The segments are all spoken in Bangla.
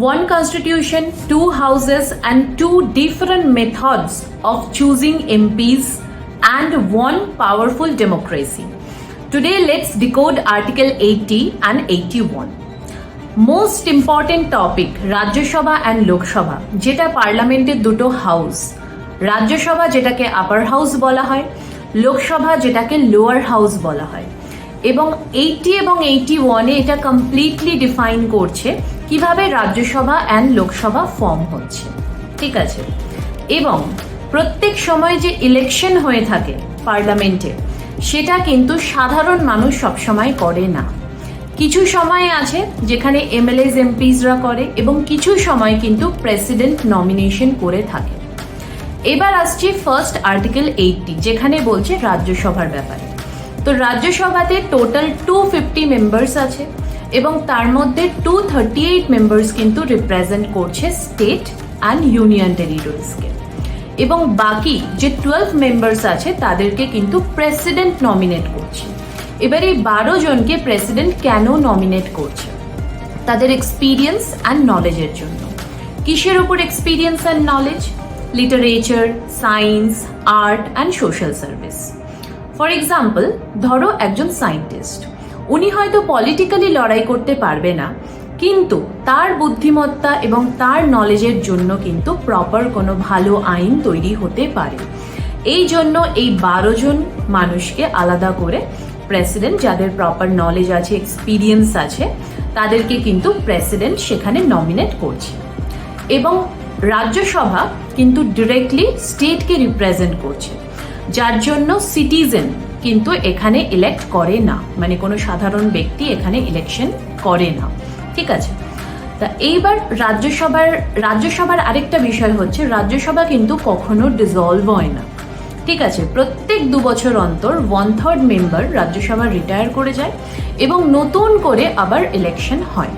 one constitution, two houses, and two different methods of choosing MPs, and one powerful democracy. Today, let's decode Article 80 and 81. Most important topic, Rajya Sabha and Lok Sabha, যেটা পার্লামেন্টের দুটো হাউস। রাজ্য সভা যেটাকে আপার হাউস বলা হয়, লোকসভা যেটাকে লোয়ার হাউস বলা হয়। এবং 80 এবং 81-এ এটা কমপ্লিটলি ডিফাইন করছে কিভাবে রাজ্যসভা অ্যান্ড লোকসভা ফর্ম হচ্ছে, ঠিক আছে। এবং প্রত্যেক সময় যে ইলেকশন হয়ে থাকে পার্লামেন্টে, সেটা কিন্তু সাধারণ মানুষ সবসময় করে না। কিছু সময় আছে যেখানে এমএলএস এমপিসরা করে এবং কিছু সময় কিন্তু প্রেসিডেন্ট নমিনেশন করে থাকে। এবার আসছি ফার্স্ট আর্টিকেল 80, যেখানে বলছে রাজ্যসভার ব্যাপারে। তো রাজ্যসভাতে টোটাল 250 মেম্বার্স আছে এবং তার মধ্যে 238 মেম্বার্স কিন্তু রিপ্রেজেন্ট করছে স্টেট অ্যান্ড ইউনিয়ন টেরিটরিজকে, এবং বাকি যে 12 মেম্বার্স আছে তাদেরকে কিন্তু প্রেসিডেন্ট নমিনেট করছে। এবার এই 12 জনকে প্রেসিডেন্ট কেন নমিনেট করছে? তাদের এক্সপিরিয়েন্স অ্যান্ড নলেজের জন্য। কিসের উপর experience and knowledge? Literature, science, art and social service. For example, ধরো একজন সায়েন্টিস্ট, উনি হয়তো পলিটিক্যালি লড়াই করতে পারবে না, কিন্তু তার বুদ্ধিমত্তা এবং তার নলেজের জন্য কিন্তু প্রপার কোনো ভালো আইন তৈরি হতে পারে। এই জন্য এই 12 জন মানুষকে আলাদা করে প্রেসিডেন্ট, যাদের প্রপার নলেজ আছে, এক্সপিরিয়েন্স আছে, তাদেরকে কিন্তু প্রেসিডেন্ট সেখানে নমিনেট করছে। এবং রাজ্যসভা কিন্তু ডিরেক্টলি স্টেটকে রিপ্রেজেন্ট করছে, যার জন্য সিটিজেন কিন্তু এখানে ইলেক্ট করে না, মানে কোনো সাধারণ ব্যক্তি এখানে ইলেকশন করে না, ঠিক আছে। তা এইবার রাজ্যসভার আরেকটা বিষয় হচ্ছে, রাজ্যসভা কিন্তু কখনো ডিসলভ হয় না, ঠিক আছে। প্রত্যেক 2 বছর অন্তর 1/3 মেম্বার রাজ্যসভা রিটায়ার করে যায় এবং নতুন করে আবার ইলেকশন হয়।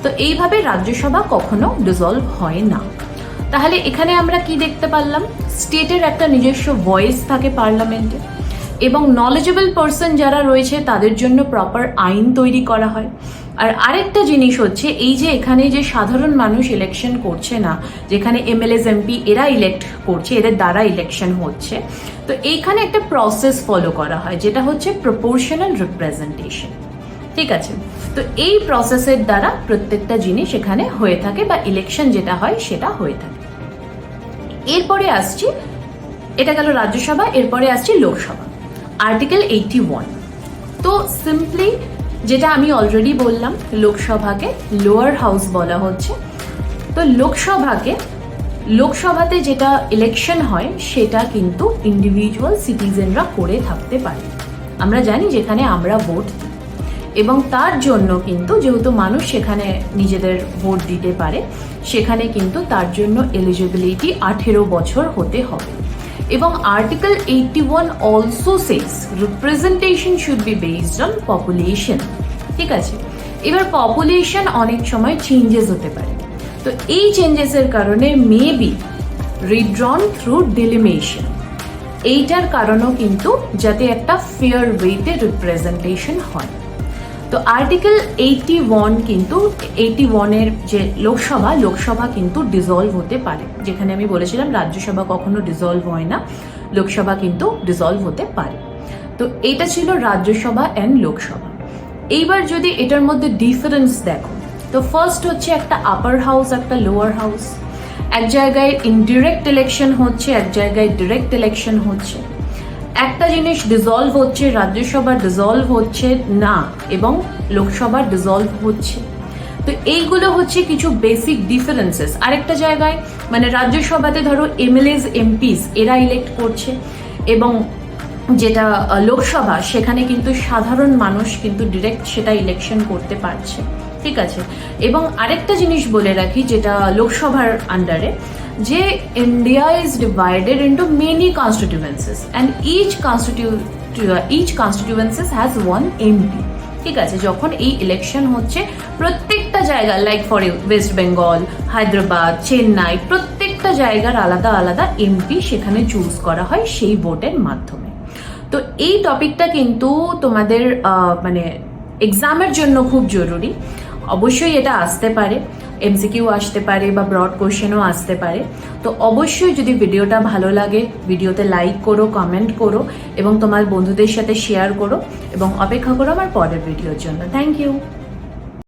তো এইভাবে রাজ্যসভা কখনো ডিসলভ হয় না। তাহলে এখানে আমরা কি দেখতে পারলাম? স্টেটের একটা নিজস্ব ভয়েস থাকে পার্লামেন্টে, এবং নলেজেবল পার্সন যারা রয়েছে তাদের জন্য প্রপার আইন তৈরি করা হয়। আর আরেকটা জিনিস হচ্ছে, এই যে এখানে যে সাধারণ মানুষ ইলেকশন করছে না, যেখানে এমএলএস এমপি এরা ইলেক্ট করছে, এদের দ্বারা ইলেকশন হচ্ছে, তো এইখানে একটা প্রসেস ফলো করা হয়, যেটা হচ্ছে প্রপোর্শনাল রিপ্রেজেন্টেশন, ঠিক আছে। তো এই প্রসেসের দ্বারা প্রত্যেকটা জিনিস এখানে হয়ে থাকে, বা ইলেকশন যেটা হয় সেটা হয়ে থাকে। এরপরে আসছি, এটা গেল রাজ্যসভা, এরপরে আসছি লোকসভা, আর্টিকেল 81। তো সিম্পলি যেটা আমি অলরেডি বললাম, লোকসভাকে লোয়ার হাউস বলা হচ্ছে। তো লোকসভাতে যেটা ইলেকশন হয় সেটা কিন্তু ইন্ডিভিজুয়াল সিটিজেনরা করে থাকতে পারে। আমরা জানি যেখানে আমরা ভোট দিই, এবং তার জন্য কিন্তু যেহেতু মানুষ সেখানে নিজেদের ভোট দিতে পারে, সেখানে কিন্তু তার জন্য এলিজিবিলিটি 18 বছর হতে হবে। এবং article 81 also Sage representation should be based on population, ঠিক আছে। এবার পপুলেশন অনেক সময় চেঞ্জেস হতে পারে, তো এই চেঞ্জেসের কারণে মেবি রিড্রন থ্রু ডিলিমিশন, এইটার কারণও কিন্তু যাতে একটা ফেয়ার ওয়েতে রিপ্রেজেন্টেশন হয়। তো আর্টিকেল 81 কিন্তু 81-এর যে লোকসভা কিন্তু ডিসলভ হতে পারে। যেখানে আমি বলেছিলাম রাজ্যসভা কখনো ডিসলভ হয় না, লোকসভা কিন্তু ডিসলভ হতে পারে। তো এটা ছিল রাজ্যসভা অ্যান্ড লোকসভা। এইবার যদি এটার মধ্যে ডিফারেন্স দেখো, তো ফার্স্ট হচ্ছে একটা আপার হাউস, একটা লোয়ার হাউস। এক জায়গায় ইনডিরেক্ট ইলেকশন হচ্ছে, এক জায়গায় ডিরেক্ট ইলেকশন হচ্ছে। একটা জিনিস ডিসলভ হচ্ছে, রাজ্যসভা ডিসলভ হচ্ছে না, এবং লোকসভা ডিসলভ হচ্ছে। তো এইগুলো হচ্ছে কিছু বেসিক ডিফারেন্সেস। আরেকটা জায়গায় মানে রাজ্যসভাতে ধরো এমএলএস এমপিস এরা ইলেক্ট করছে, এবং যেটা লোকসভা সেখানে কিন্তু সাধারণ মানুষ কিন্তু ডিরেক্ট সেটা ইলেকশন করতে পারছে, ঠিক আছে। এবং আরেকটা জিনিস বলে রাখি, যেটা লোকসভার আন্ডারে, যে India is divided into many constituencies and each constituencies has 1 MP, ঠিক আছে। যখন এই ইলেকশন হচ্ছে, প্রত্যেকটা জায়গা like for West Bengal, Hyderabad, Chennai, প্রত্যেকটা জায়গার আলাদা আলাদা এমপি সেখানে চুজ করা হয় সেই ভোটের মাধ্যমে। তো এই টপিকটা কিন্তু তোমাদের মানে এক্সামের জন্য খুব জরুরি, অবশ্যই এটা আসতে পারে। এমসিকিউ আসতে পারে বা ব্রড কোশ্চেনও আসতে পারে। তো অবশ্যই যদি ভিডিওটা ভালো লাগে ভিডিওতে লাইক করো, কমেন্ট করো এবং তোমার বন্ধুদের সাথে শেয়ার করো এবং অপেক্ষা করো আমার পরের ভিডিওর জন্য। Thank you.